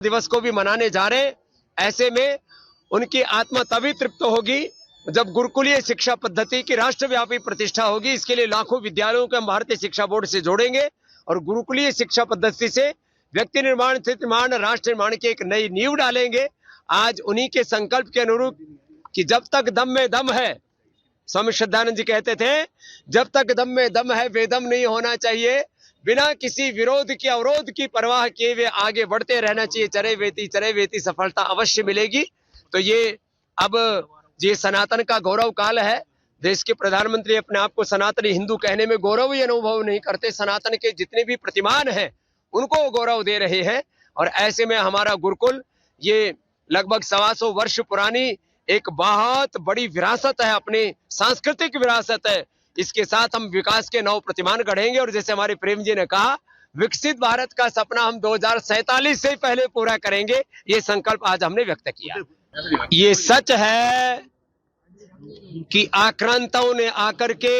दिवस को भी मनाने जा रहे हैं। ऐसे में उनकी आत्मा तभी तृप्त होगी जब गुरुकुलीय शिक्षा पद्धति की राष्ट्रव्यापी प्रतिष्ठा होगी। इसके लिए लाखों विद्यालयों को हम भारतीय शिक्षा बोर्ड से जोड़ेंगे और गुरुकुलीय शिक्षा पद्धति से व्यक्ति निर्माण, क्षेत्र निर्माण, राष्ट्र निर्माण की एक नई नींव डालेंगे। आज उन्हीं के संकल्प के अनुरूप कि जब तक दम में दम है, स्वामी श्रद्धानंद जी कहते थे, जब तक दम में दम है बेदम नहीं होना चाहिए। बिना किसी विरोध की, अवरोध की परवाह किए वे आगे बढ़ते रहना चाहिए। चरे वेती सफलता अवश्य मिलेगी। तो ये सनातन का गौरव काल है। देश के प्रधानमंत्री अपने आप को सनातनी हिंदू कहने में गौरव ही अनुभव नहीं करते। सनातन के जितने भी प्रतिमान हैं उनको गौरव दे रहे हैं। और ऐसे में हमारा गुरुकुल ये लगभग 125 वर्ष पुरानी एक बहुत बड़ी विरासत है, अपनी सांस्कृतिक विरासत है। इसके साथ हम विकास के नव प्रतिमान गढ़ेंगे और जैसे हमारे प्रेम जी ने कहा, विकसित भारत का सपना हम 2047 से पहले पूरा करेंगे। ये संकल्प आज हमने व्यक्त किया। ये सच है कि आक्रांताओं ने आकर के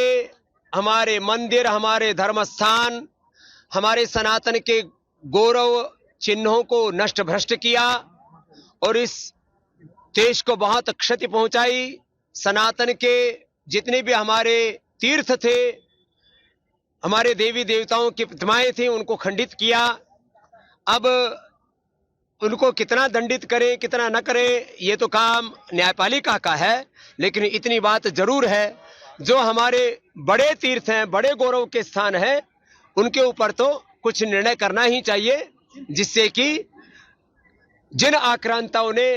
हमारे मंदिर, हमारे धर्मस्थान, हमारे सनातन के गौरव चिन्हों को नष्ट भ्रष्ट किया और इस देश को बहुत क्षति पहुंचाई। सनातन के जितने भी हमारे तीर्थ थे, हमारे देवी देवताओं की प्रतिमाएं थी, उनको खंडित किया। अब उनको कितना दंडित करें, कितना न करें, ये तो काम न्यायपालिका का है। लेकिन इतनी बात जरूर है, जो हमारे बड़े तीर्थ हैं, बड़े गौरव के स्थान हैं, उनके ऊपर तो कुछ निर्णय करना ही चाहिए, जिससे कि जिन आक्रांताओं ने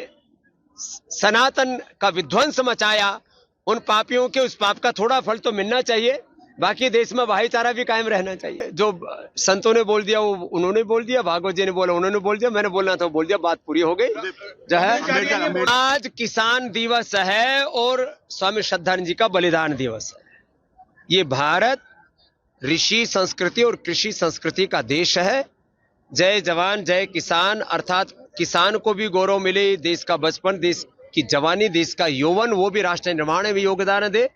सनातन का विध्वंस मचाया, उन पापियों के उस पाप का थोड़ा फल तो मिलना चाहिए। बाकी देश में भाईचारा भी कायम रहना चाहिए। जो संतों ने बोल दिया वो उन्होंने बोल दिया, भागवत जी ने बोला उन्होंने बोल दिया, मैंने बोलना था बोल दिया, बात पूरी हो गई। जो है आज किसान दिवस है और स्वामी श्रद्धानंद जी का बलिदान दिवस है। ये भारत ऋषि संस्कृति और कृषि संस्कृति का देश है। जय जवान जय किसान, अर्थात किसान को भी गौरव मिले, देश का बचपन, देश की जवानी, देश का यौवन, वो भी राष्ट्र निर्माण में भी योगदान दे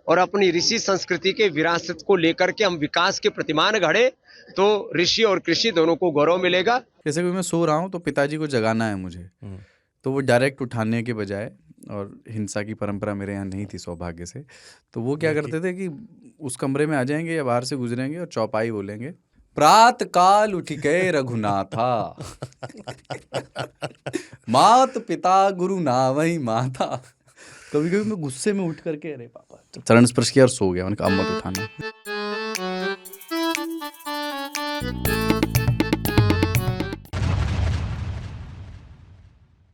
और अपनी ऋषि संस्कृति के विरासत को लेकर के हम विकास के प्रतिमान गढ़े, तो ऋषि और कृषि दोनों को गौरव मिलेगा। जैसे कि मैं सो रहा हूँ तो पिताजी को जगाना है मुझे, तो वो डायरेक्ट उठाने के बजाय, और हिंसा की परंपरा मेरे यहाँ नहीं थी सौभाग्य से, तो वो क्या करते थे कि उस कमरे में आ जाएंगे या बाहर से गुजरेंगे और चौपाई बोलेंगे, प्रात काल उठ के रघुनाथा मात पिता गुरु नावई माता। कभी कभी मैं गुस्से में उठ करके अरे पापा चरण स्पर्श किया और सो गया। मैंने कहा अब मत उठाना।